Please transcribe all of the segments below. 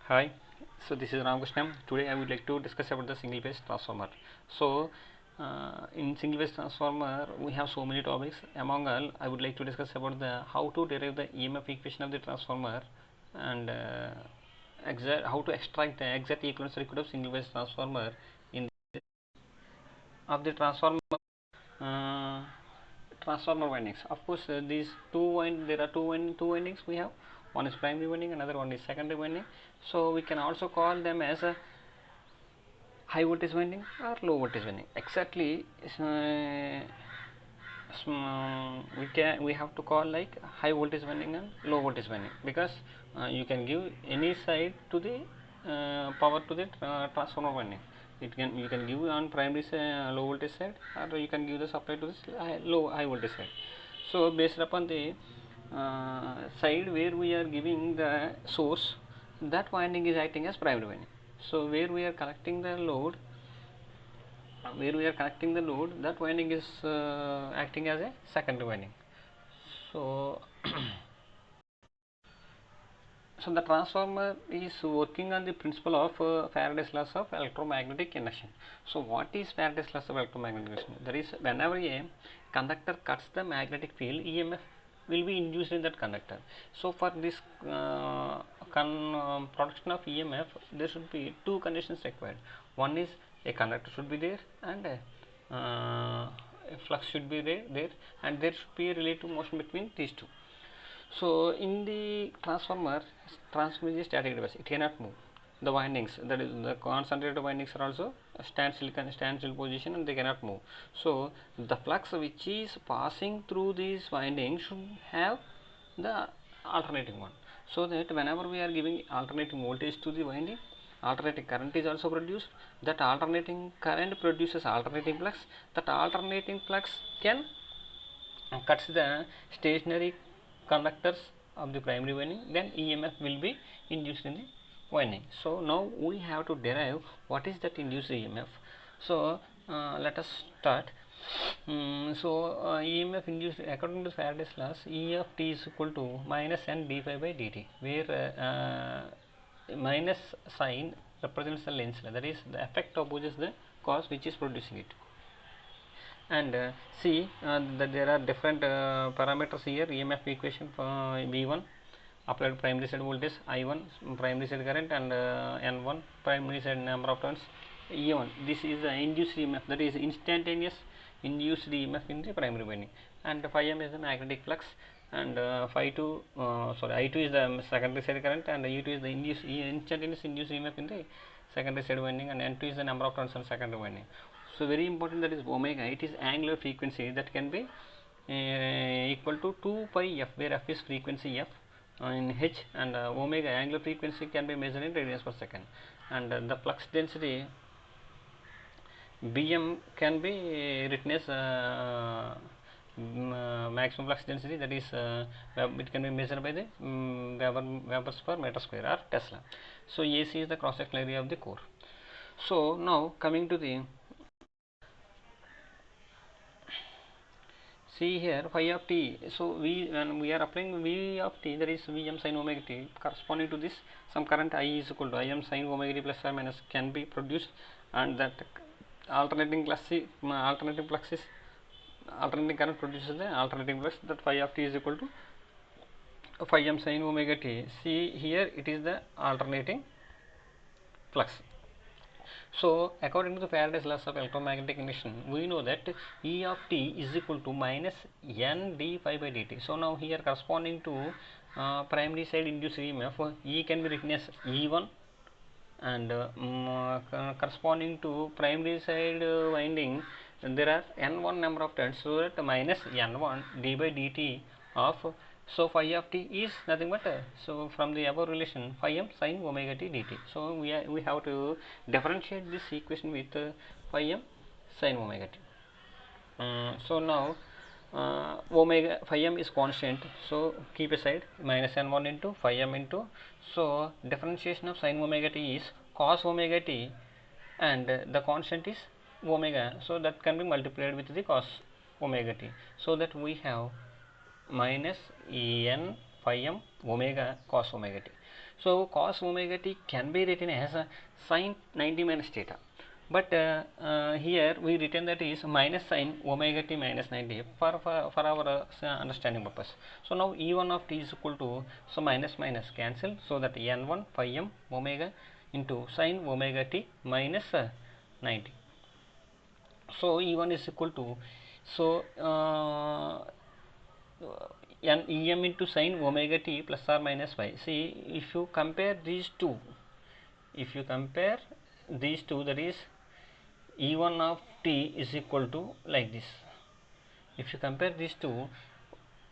Hi, so this is Ramakrishnan. Today I would like to discuss about the single phase transformer. So, in single phase transformer, we have so many topics. Among all, I would like to discuss about the how to derive the EMF equation of the transformer and how to extract the exact equivalent circuit of single phase transformer in of the uh, transformer windings. Of course, these there are two windings we have. One is primary winding, another one is secondary winding. So we can also call them as a high voltage winding or low voltage winding. Exactly, we have to call like high voltage winding and low voltage winding, because you can give any side to the power to the transformer winding. You can give on primary low voltage side, or you can give the supply to this high voltage side. So based upon the side where we are giving the source, that winding is acting as primary winding. So where we are connecting the load, that winding is acting as a secondary winding. So so the transformer is working on the principle of Faraday's laws of electromagnetic induction. So what is Faraday's laws of electromagnetic induction? That is, whenever a conductor cuts the magnetic field, EMF will be induced in that conductor. So for this production of EMF, there should be two conditions required. One is a conductor should be there, and a flux should be there, and there should be a relative motion between these two. So in the transformer is static device. It cannot move. The windings, that is the concentrated windings, are also standstill position, and they cannot move. So the flux which is passing through these windings should have the alternating one, so that whenever we are giving alternating voltage to the winding, alternating current is also produced. That alternating current produces alternating flux. That alternating flux can cuts the stationary conductors of the primary winding, then EMF will be induced in the winding. So now we have to derive what is that induced EMF. So let us start. EMF induced according to Faraday's laws, E of t is equal to minus n d phi by dt, where minus sign represents the Lenz law, that is the effect opposes the cause which is producing it. And see that there are different parameters here. EMF equation for V1 applied primary side voltage, I1 primary side current, and N1 primary side number of turns, E1. This is the induced EMF, that is instantaneous induced EMF in the primary winding, and phi m is the magnetic flux, and I2 is the secondary side current, and E2 is the instantaneous induced EMF in the secondary side winding, and N2 is the number of turns on secondary winding. So very important, that is omega. It is angular frequency that can be equal to 2 pi f, where f is frequency f in h, and omega angular frequency can be measured in radians per second, and the flux density Bm can be written as maximum flux density, that is it can be measured by the Webers per meter square, or Tesla. So AC is the cross sectional area of the core. So now coming to the, see here phi of t. So when we are applying V of t, that is Vm sin omega t, corresponding to this, some current I is equal to Im sin omega t plus or minus can be produced, and that alternating current produces the alternating flux, that phi of t is equal to phi m sin omega t. See here, it is the alternating flux. So according to the Faraday's laws of electromagnetic induction, we know that E of t is equal to minus n d phi by dt. So now here, corresponding to primary side induced EMF, E can be written as E1, and corresponding to primary side winding, there are n1 number of turns, so that minus n1 d by dt of, so phi of t is nothing but so from the above relation, phi m sin omega t dt. So we have to differentiate this equation with phi m sin omega t. So now omega phi m is constant, so keep aside minus n1 into phi m into, so differentiation of sin omega t is cos omega t, and the constant is omega, so that can be multiplied with the cos omega t, so that we have minus en phi m omega cos omega t. So cos omega t can be written as sin 90 minus theta. But here we written that is minus sin omega t minus 90 for our understanding purpose. So now E1 of t is equal to, so minus minus cancel, so that n1 phi m omega into sin omega t minus 90. So E1 is equal to, so em into sin omega t plus or minus y. See, if you compare these two, that is E1 of t is equal to like this. If you compare these two,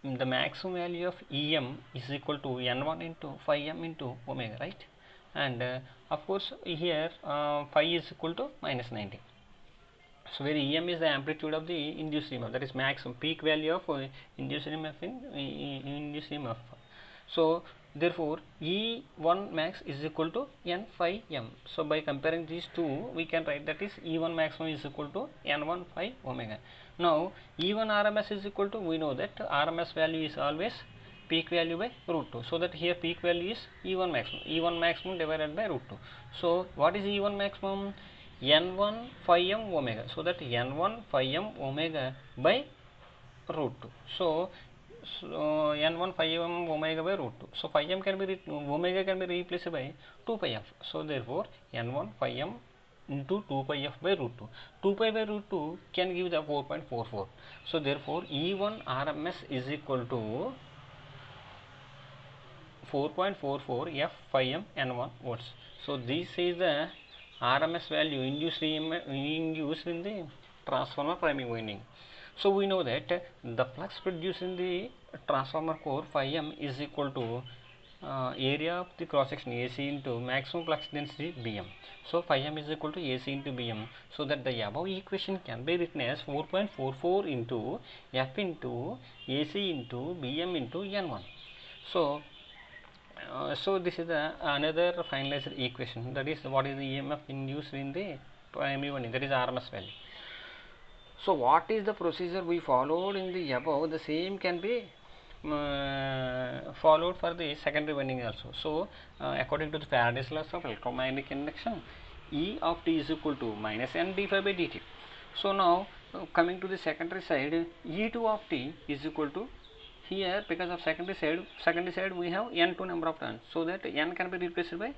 the maximum value of Em is equal to n1 into phi m into omega, right? And of course here phi is equal to minus 90. So where Em is the amplitude of the induced EMF, that is maximum peak value of induced EMF in induced EMF. So therefore E1 max is equal to n phi m. So by comparing these two, we can write that is E1 maximum is equal to n1 phi omega. Now E1 RMS is equal to, we know that RMS value is always peak value by root 2. So that here peak value is E1 maximum. E1 maximum divided by root 2. So what is E1 maximum? N1 phi m omega. So that N1 phi m omega by root 2. So N1 phi m omega by root 2. So phi m can be omega can be replaced by 2 pi f. So therefore N1 phi m into 2 pi f by root 2. 2 pi by root 2 can give the 4.44. So therefore E1 RMS is equal to 4.44 f phi m n1 volts. So this is the RMS value induced in the transformer primary winding. So we know that the flux produced in the transformer core phi m is equal to area of the cross section AC into maximum flux density Bm. So phi m is equal to AC into Bm. So that the above equation can be written as 4.44 into F into AC into Bm into N1. So so this is another finalized equation, that is what is the EMF induced in the primary winding, that is RMS value. So what is the procedure we followed in the above, the same can be followed for the secondary winding also. So according to the Faraday's laws of electromagnetic induction, E of t is equal to minus n d phi by dt. So now coming to the secondary side, E2 of t is equal to, here because of secondary side we have n2 number of turns, so that n can be replaced by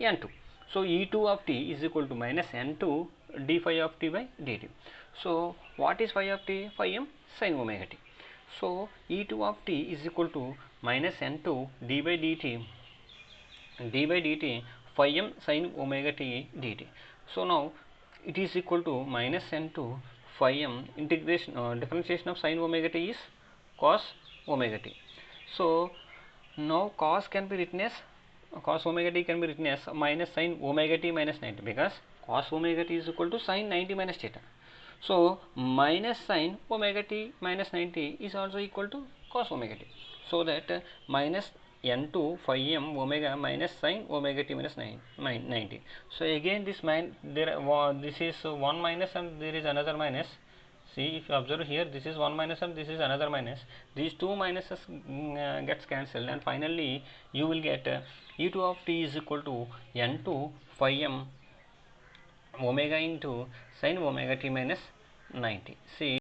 n2. So E2 of t is equal to minus n2 d phi of t by dt. So what is phi of t? Phi m sin omega t. So E2 of t is equal to minus n2 d by dt phi m sin omega t dt. So now it is equal to minus n2 phi m integration differentiation of sin omega t is cos omega t. So now cos can be written as, cos omega t can be written as minus sin omega t minus 90, because cos omega t is equal to sin 90 minus theta. So minus sin omega t minus 90 is also equal to cos omega t. So that minus n2 phi m omega minus sin omega t minus 90. So again this this is one minus and there is another minus. See, if you observe here, this is one minus and this is another minus. These two minuses gets cancelled, and finally you will get E2 of t is equal to n2 phi m omega into sin omega t minus 90. See.